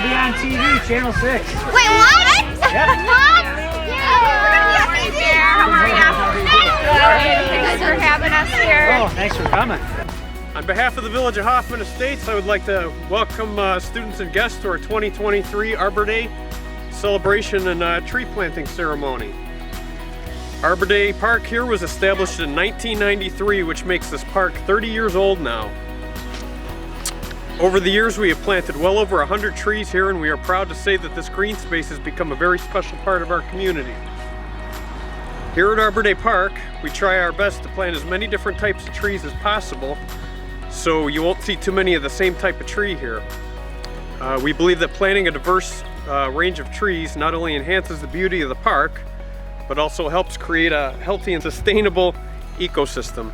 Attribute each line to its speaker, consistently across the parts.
Speaker 1: be on TV, Channel 6.
Speaker 2: Wait, what?
Speaker 1: Yep.
Speaker 2: What? How are you? Good. Thanks for having us here.
Speaker 1: Oh, thanks for coming.
Speaker 3: On behalf of the Village of Hoffman Estates, I would like to welcome students and guests to our 2023 Arbor Day celebration and tree planting ceremony. Arbor Day Park here was established in 1993, which makes this park 30 years old now. Over the years, we have planted well over 100 trees here, and we are proud to say that this green space has become a very special part of our community. Here at Arbor Day Park, we try our best to plant as many different types of trees as possible, so you won't see too many of the same type of tree here. We believe that planting a diverse range of trees not only enhances the beauty of the park, but also helps create a healthy and sustainable ecosystem.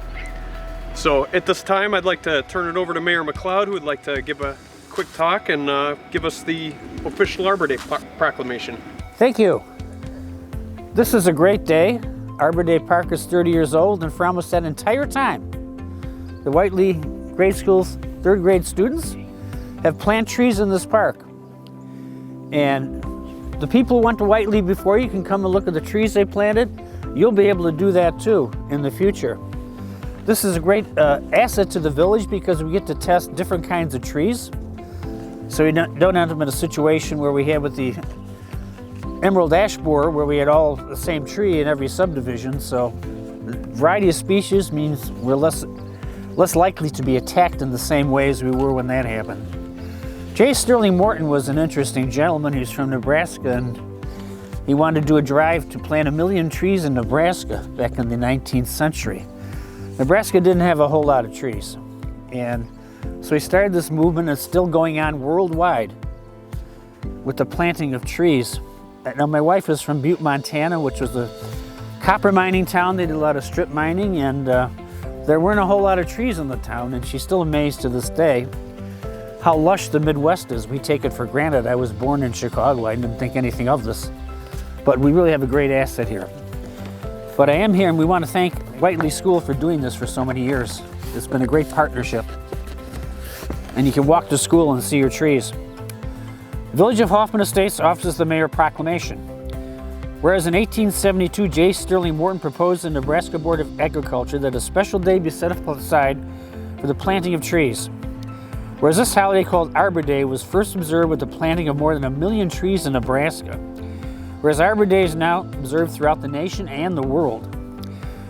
Speaker 3: So at this time, I'd like to turn it over to Mayor McLeod, who would like to give a quick talk and give us the official Arbor Day proclamation.
Speaker 1: Thank you. This is a great day. Arbor Day Park is 30 years old, and for almost that entire time, the Whiteley Grade School's third grade students have planted trees in this park. And the people who went to Whiteley before you can come and look at the trees they planted. You'll be able to do that too in the future. This is a great asset to the village because we get to test different kinds of trees. So we don't end up in a situation where we had with the emerald ash borer where we had all the same tree in every subdivision. So the variety of species means we're less likely to be attacked in the same ways we were when that happened. J. Sterling Morton was an interesting gentleman. He's from Nebraska, and he wanted to do a drive to plant 1 million trees in Nebraska back in the 19th century. Nebraska didn't have a whole lot of trees, and so he started this movement that's still going on worldwide with the planting of trees. Now, my wife is from Butte, Montana, which was a copper mining town. They did a lot of strip mining, and there weren't a whole lot of trees in the town, and she's still amazed to this day how lush the Midwest is. We take it for granted. I was born in Chicago. I didn't think anything of this. But we really have a great asset here. But I am here, and we want to thank Whiteley School for doing this for so many years. It's been a great partnership. And you can walk to school and see your trees. The Village of Hoffman Estates offers the Mayor Proclamation. Whereas in 1872, J. Sterling Morton proposed to the Nebraska Board of Agriculture that a special day be set aside for the planting of trees. Whereas this holiday called Arbor Day was first observed with the planting of more than 1 million trees in Nebraska. Whereas Arbor Day is now observed throughout the nation and the world.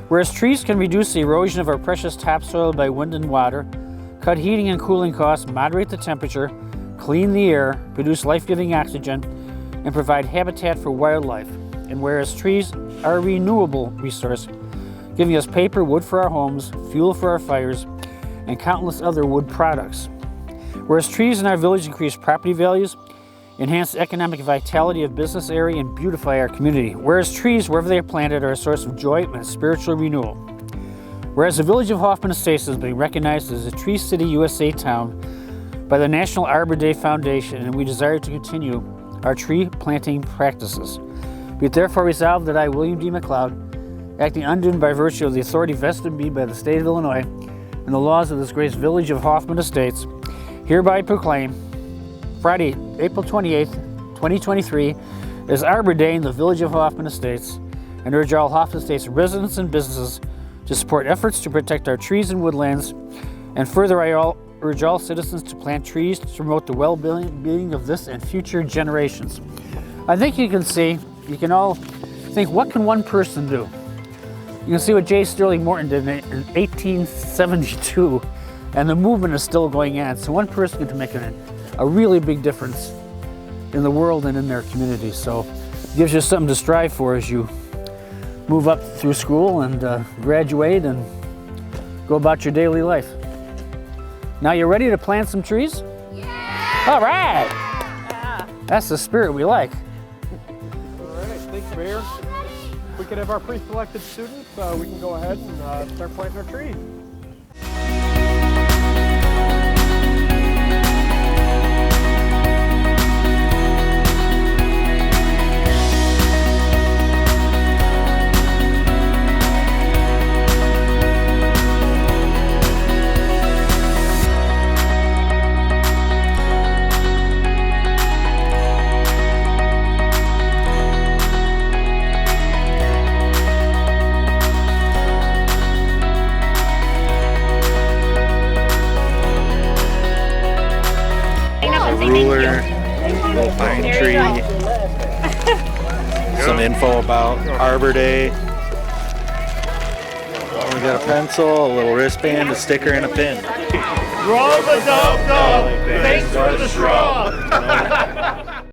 Speaker 1: Whereas trees can reduce the erosion of our precious topsoil by wind and water, cut heating and cooling costs, moderate the temperature, clean the air, produce life-giving oxygen, and provide habitat for wildlife. And whereas trees are a renewable resource, giving us paper, wood for our homes, fuel for our fires, and countless other wood products. Whereas trees in our village increase property values, enhance the economic vitality of business area, and beautify our community. Whereas trees, wherever they are planted, are a source of joy and spiritual renewal. Whereas the Village of Hoffman Estates has been recognized as a Tree City USA town by the National Arbor Day Foundation, and we desire to continue our tree planting practices. Be it therefore resolved that I, William D. McLeod, acting under and by virtue of the authority vested in me by the state of Illinois and the laws of this great Village of Hoffman Estates, hereby proclaim Friday, April 28th, 2023 as Arbor Day in the Village of Hoffman Estates, and urge all Hoffman Estates residents and businesses to support efforts to protect our trees and woodlands, and further I urge all citizens to plant trees to promote the well-being of this and future generations. I think you can see, you can all think, what can one person do? You can see what J. Sterling Morton did in 1872, and the movement is still going on. So one person can make a really big difference in the world and in their community. So it gives you something to strive for as you move up through school and graduate and go about your daily life. Now you ready to plant some trees?
Speaker 2: Yeah!
Speaker 1: All right!
Speaker 2: Yeah.
Speaker 1: That's the spirit we like.
Speaker 3: All right, thanks, Mayor. If we could have our pre-selected students, we can go ahead and start planting our trees.
Speaker 4: ruler, a little pine tree, some info about Arbor Day. We got a pencil, a little wristband, a sticker, and a pin.
Speaker 5: Draw the dub, thanks for the straw.